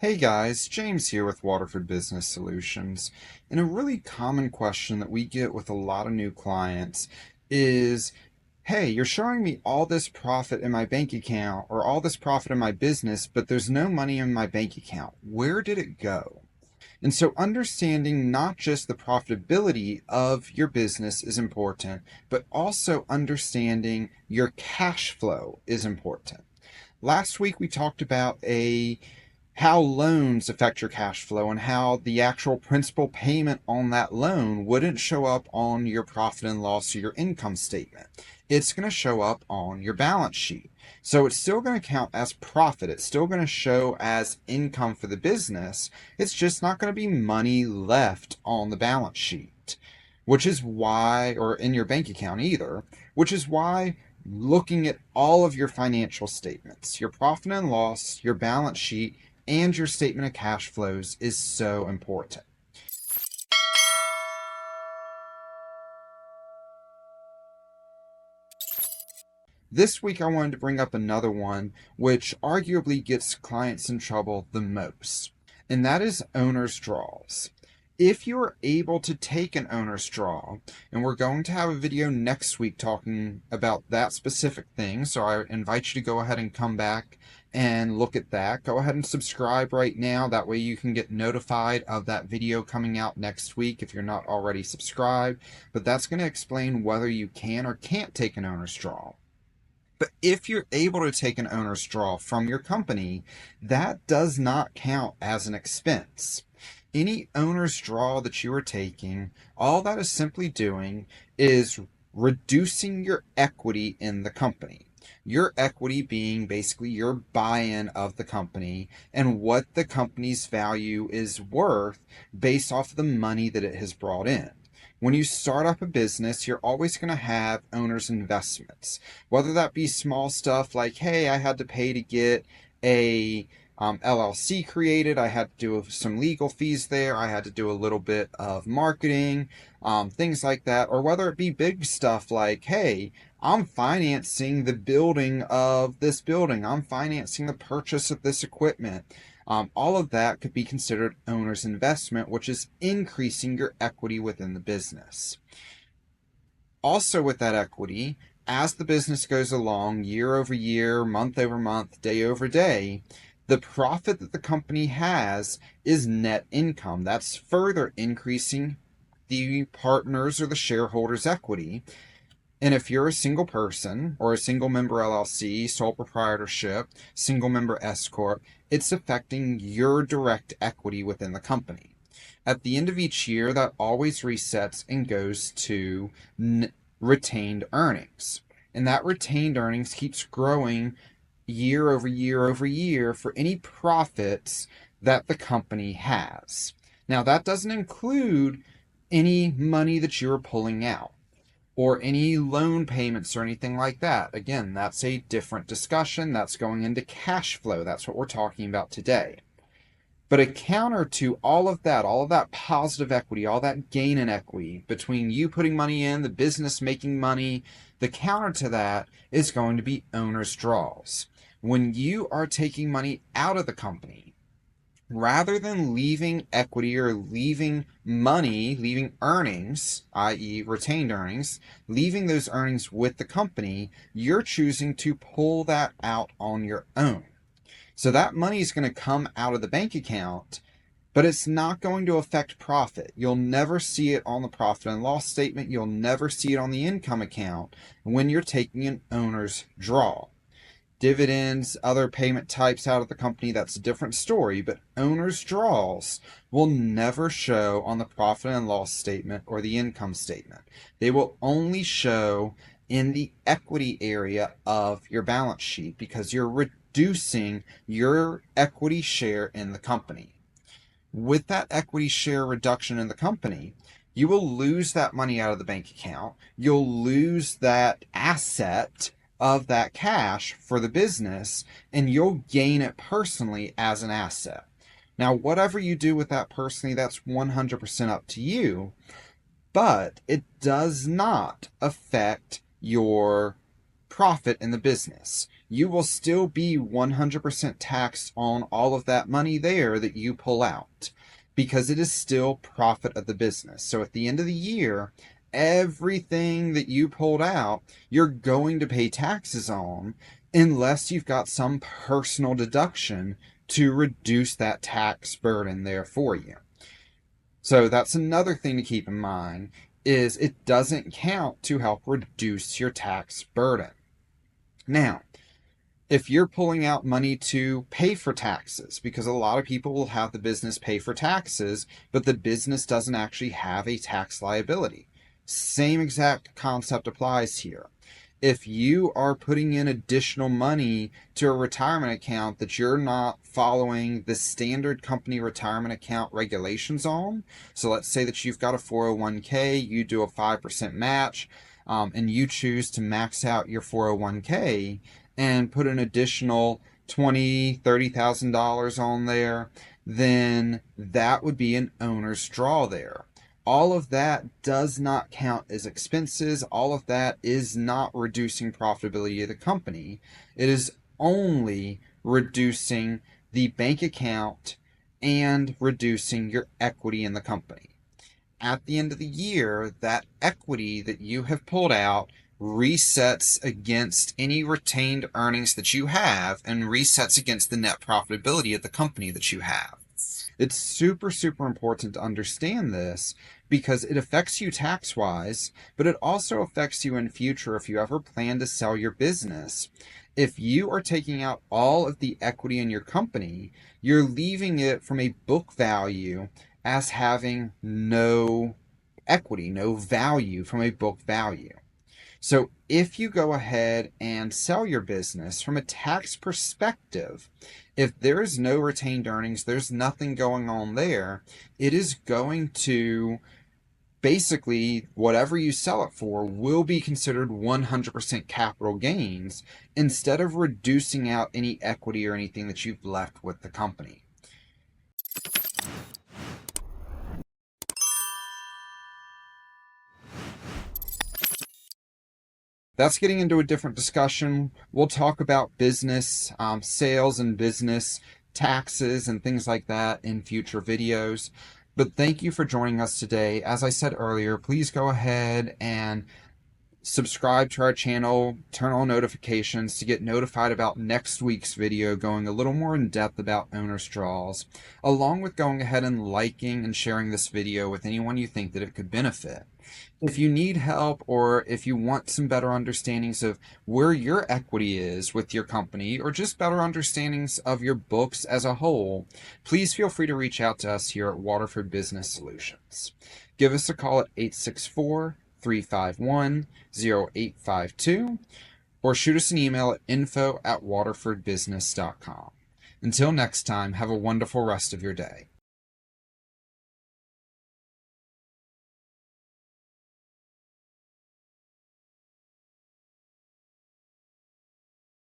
Hey guys, James here with Waterford Business Solutions. And a really common question that we get with a lot of new clients is, hey, you're showing me all this profit in my bank account or all this profit in my business, but there's no money in my bank account. Where did it go? And so understanding not just the profitability of your business is important, but also understanding your cash flow is important. Last week we talked about how loans affect your cash flow and how the actual principal payment on that loan wouldn't show up on your profit and loss or your income statement. It's going to show up on your balance sheet. So it's still going to count as profit. It's still going to show as income for the business. It's just not going to be money left on the balance sheet, which is why, or in your bank account either, which is why looking at all of your financial statements, your profit and loss, your balance sheet, and your statement of cash flows is so important. This week I wanted to bring up another one which arguably gets clients in trouble the most, and that is owner's draws. If you are able to take an owner's draw, and we're going to have a video next week talking about that specific thing, so I invite you to go ahead and come back and look at that. Go ahead and subscribe right now. That way you can get notified of that video coming out next week if you're not already subscribed. But that's going to explain whether you can or can't take an owner's draw. But if you're able to take an owner's draw from your company, that does not count as an expense. Any owner's draw that you are taking, all that is simply doing is reducing your equity in the company. Your equity being basically your buy-in of the company and what the company's value is worth based off of the money that it has brought in. When you start up a business, you're always going to have owner's investments, whether that be small stuff like, hey, I had to pay to get a LLC created, I had to do some legal fees there, I had to do a little bit of marketing, things like that, or whether it be big stuff like, hey, I'm financing the building of this building, I'm financing the purchase of this equipment. All of that could be considered owner's investment, which is increasing your equity within the business. Also with that equity, as the business goes along, year over year, month over month, day over day, the profit that the company has is net income. That's further increasing the partners or the shareholders' equity. And if you're a single person or a single member LLC, sole proprietorship, single member S Corp, it's affecting your direct equity within the company. At the end of each year, that always resets and goes to retained earnings. And that retained earnings keeps growing year over year over year for any profits that the company has. Now, that doesn't include any money that you're pulling out or any loan payments or anything like that. Again, that's a different discussion. That's going into cash flow. That's what we're talking about today. But a counter to all of that positive equity, all that gain in equity between you putting money in, the business making money, the counter to that is going to be owner's draws. When you are taking money out of the company, rather than leaving equity or leaving money, leaving earnings, i.e. retained earnings, leaving those earnings with the company, you're choosing to pull that out on your own. So that money is going to come out of the bank account, but it's not going to affect profit. You'll never see it on the profit and loss statement. You'll never see it on the income account when you're taking an owner's draw. Dividends, other payment types out of the company, that's a different story, but owner's draws will never show on the profit and loss statement or the income statement. They will only show in the equity area of your balance sheet because you're reducing your equity share in the company. With that equity share reduction in the company, you will lose that money out of the bank account. You'll lose that asset of that cash for the business, and you'll gain it personally as an asset. Now, whatever you do with that personally, that's 100% up to you, but it does not affect your profit in the business. you will still be 100% taxed on all of that money there that you pull out, because it is still profit of the business. So at the end of the year, everything that you pulled out, you're going to pay taxes on, unless you've got some personal deduction to reduce that tax burden there for you. So that's another thing to keep in mind, is it doesn't count to help reduce your tax burden. Now, if you're pulling out money to pay for taxes, because a lot of people will have the business pay for taxes, but the business doesn't actually have a tax liability. Same exact concept applies here. If you are putting in additional money to a retirement account that you're not following the standard company retirement account regulations on, so let's say that you've got a 401k, you do a 5% match, and you choose to max out your 401k and put an additional $20,000, $30,000 on there, then that would be an owner's draw there. All of that does not count as expenses. All of that is not reducing profitability of the company. It is only reducing the bank account and reducing your equity in the company. At the end of the year, that equity that you have pulled out resets against any retained earnings that you have and resets against the net profitability of the company that you have. It's super, super important to understand this, because it affects you tax-wise, but it also affects you in future if you ever plan to sell your business. If you are taking out all of the equity in your company, you're leaving it from a book value as having no equity, no value from a book value. So if you go ahead and sell your business, from a tax perspective, if there is no retained earnings, there's nothing going on there, it is going to basically, whatever you sell it for will be considered 100% capital gains, instead of reducing out any equity or anything that you've left with the company. That's getting into a different discussion. We'll talk about business, sales and business taxes and things like that in future videos. But thank you for joining us today. As I said earlier, please go ahead and subscribe to our channel, turn on notifications to get notified about next week's video going a little more in depth about owner's draws, along with going ahead and liking and sharing this video with anyone you think that it could benefit. If you need help, or if you want some better understandings of where your equity is with your company, or just better understandings of your books as a whole, please feel free to reach out to us here at Waterford Business Solutions. Give us a call at 864-351-0852, or shoot us an email at info@waterfordbusiness.com. Until next time, have a wonderful rest of your day.